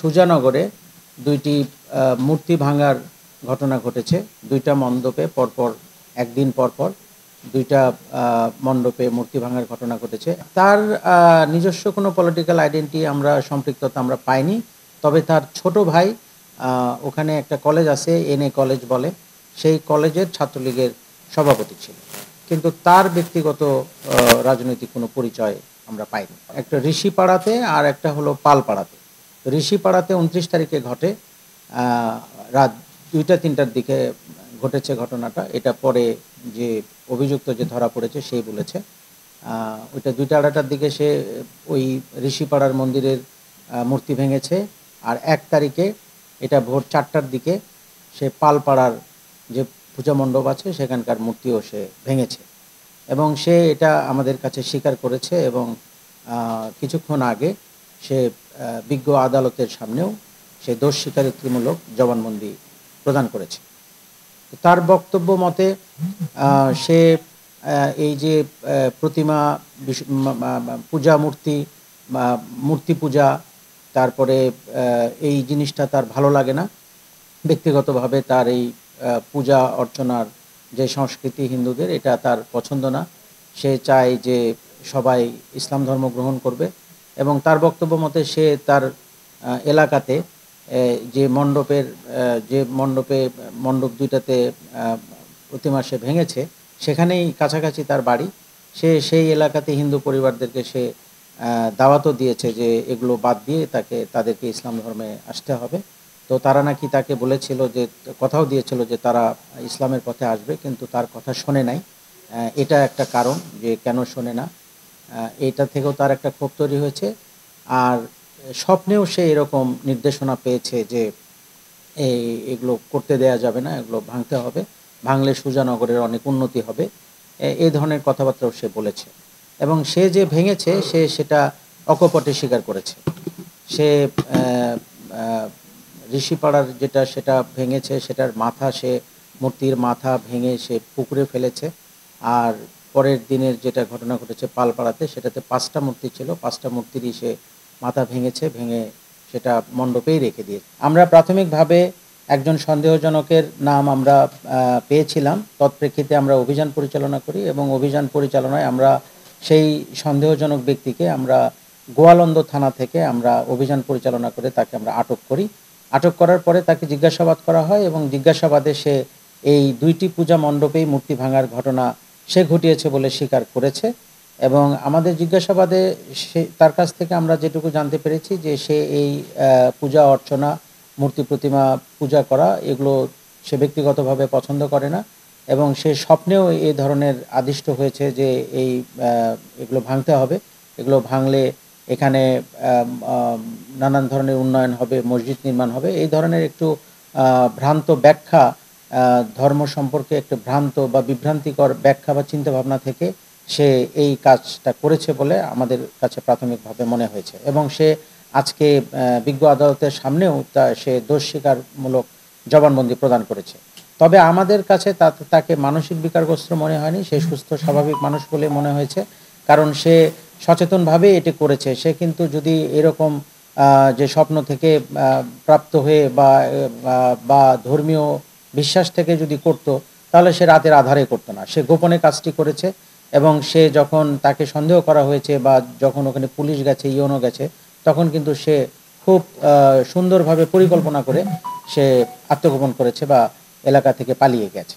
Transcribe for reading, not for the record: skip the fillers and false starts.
সুজানগরে দুইটি মূর্তি ভাঙার ঘটনা ঘটেছে। দুইটা মণ্ডপে পরপর একদিন পরপর দুইটা মণ্ডপে মূর্তি ভাঙার ঘটনা ঘটেছে। তার নিজস্ব কোনো পলিটিক্যাল আইডেন্টিটি সম্পৃক্ততা আমরা পাইনি। তবে তার ছোট ভাই ওখানে একটা কলেজ আছে, এনএ কলেজ বলে, সেই কলেজের ছাত্রলীগের সভাপতি ছিল, কিন্তু তার ব্যক্তিগত রাজনৈতিক কোনো পরিচয় আমরা পাইনি। একটা ঋষিপাড়াতে আর একটা হলো পালপাড়াতে। ঋষিপাড়াতে 29 তারিখে ঘটে, রাত 2টা-3টার দিকে ঘটেছে ঘটনাটা। এটা পরে যে অভিযুক্ত যে ধরা পড়েছে সেই বলেছে। ওইটা 2টা-2:30টার দিকে সে ওই ঋষিপাড়ার মন্দিরের মূর্তি ভেঙেছে, আর 1 তারিখে এটা ভোর 4টার দিকে সে পালপাড়ার যে পূজা মণ্ডপ আছে সেখানকার মূর্তিও সে ভেঙেছে, এবং সে এটা আমাদের কাছে স্বীকার করেছে, এবং কিছুক্ষণ আগে সে বিজ্ঞ আদালতের সামনেও সে দোষ স্বীকারোক্তিমূলক জবানবন্দি প্রদান করেছে। তার বক্তব্য মতে সে এই যে প্রতিমা পূজা মূর্তি পূজা, তারপরে এই জিনিসটা তার ভালো লাগে না। ব্যক্তিগতভাবে তার এই পূজা অর্চনার যে সংস্কৃতি হিন্দুদের, এটা তার পছন্দ না। সে চায় যে সবাই ইসলাম ধর্ম গ্রহণ করবে, এবং তার বক্তব্য মতে সে তার এলাকাতে যে মণ্ডপ দুইটাতে প্রতিমা সে ভেঙেছে, সেখানেই কাছাকাছি তার বাড়ি। সে সেই এলাকাতে হিন্দু পরিবারদেরকে সে দাওয়াতও দিয়েছে যে এগুলো বাদ দিয়ে তাদেরকে ইসলাম ধর্মে আসতে হবে। তো তারা নাকি তাকে বলেছিল, যে কথাও দিয়েছিল যে তারা ইসলামের পথে আসবে, কিন্তু তার কথা শোনে নাই। এটা একটা কারণ যে কেন শোনে না, এটা থেকেও তার একটা ক্ষোভ তৈরি হয়েছে। আর স্বপ্নেও সে এরকম নির্দেশনা পেয়েছে যে এগুলো করতে দেয়া যাবে না, এগুলো ভাঙতে হবে, ভাঙলে সুজানগরের অনেক উন্নতি হবে, এই ধরনের কথাবার্তাও সে বলেছে। এবং সে যে ভেঙেছে সেটা অকপটে স্বীকার করেছে। সে ঋষিপাড়ার সেটা ভেঙেছে, সেটার মূর্তির মাথা ভেঙে সে পুকুরে ফেলেছে। আর পরের দিনের যেটা ঘটনা ঘটেছে পালপাড়াতে, সেটাতে 5টা মূর্তি ছিল, 5টা মূর্তিরই সে মাথা ভেঙে সেটা মণ্ডপেই রেখে দিয়েছে। আমরা প্রাথমিকভাবে একজন সন্দেহজনকের নাম আমরা পেয়েছিলাম। তৎপ্রেক্ষিতে আমরা অভিযান পরিচালনা করি, এবং অভিযান পরিচালনায় আমরা সেই সন্দেহজনক ব্যক্তিকে আমরা গোয়ালন্দ থানা থেকে আমরা অভিযান পরিচালনা করে তাকে আমরা আটক করি। আটক করার পরে তাকে জিজ্ঞাসাবাদ করা হয়, এবং জিজ্ঞাসাবাদে সে এই 2টি পূজা মণ্ডপেই মূর্তি ভাঙার ঘটনা সে ঘটিয়েছে বলে স্বীকার করেছে। এবং আমাদের জিজ্ঞাসাবাদে তার কাছ থেকে আমরা যেটুকু জানতে পেরেছি যে সে এই পূজা অর্চনা, মূর্তি প্রতিমা পূজা করা, এগুলো সে ব্যক্তিগতভাবে পছন্দ করে না, এবং সে স্বপ্নেও এই ধরনের আদিষ্ট হয়েছে যে এগুলো ভাঙতে হবে, এগুলো ভাঙলে এখানে নানান ধরনের উন্নয়ন হবে, মসজিদ নির্মাণ হবে। এই ধরনের একটু ভ্রান্ত ব্যাখ্যা, ধর্ম সম্পর্কে একটু ভ্রান্ত বা বিভ্রান্তিকর ব্যাখ্যা বা চিন্তাভাবনা থেকে সে এই কাজটা করেছে বলে আমাদের কাছে প্রাথমিকভাবে মনে হয়েছে। এবং সে আজকে বিজ্ঞ আদালতের সামনেও সে দোষ স্বীকারমূলক জবানবন্দি প্রদান করেছে। তবে আমাদের কাছে তাকে মানসিক বিকারগ্রস্ত মনে হয়নি, সে সুস্থ স্বাভাবিক মানুষ বলে মনে হয়েছে, কারণ সে সচেতনভাবে এটি করেছে। সে কিন্তু যদি এরকম যে স্বপ্ন থেকে প্রাপ্ত হয়ে বা ধর্মীয় বিশ্বাস থেকে যদি করত, তাহলে সে রাতের আধারে করতো না। সে গোপনে কাজটি করেছে, এবং সে যখন তাকে সন্দেহ করা হয়েছে বা যখন ওখানে পুলিশ গেছে, ইউনো গেছে, তখন কিন্তু সে খুব সুন্দরভাবে পরিকল্পনা করে সে আত্মগোপন করেছে বা এলাকা থেকে পালিয়ে গেছে।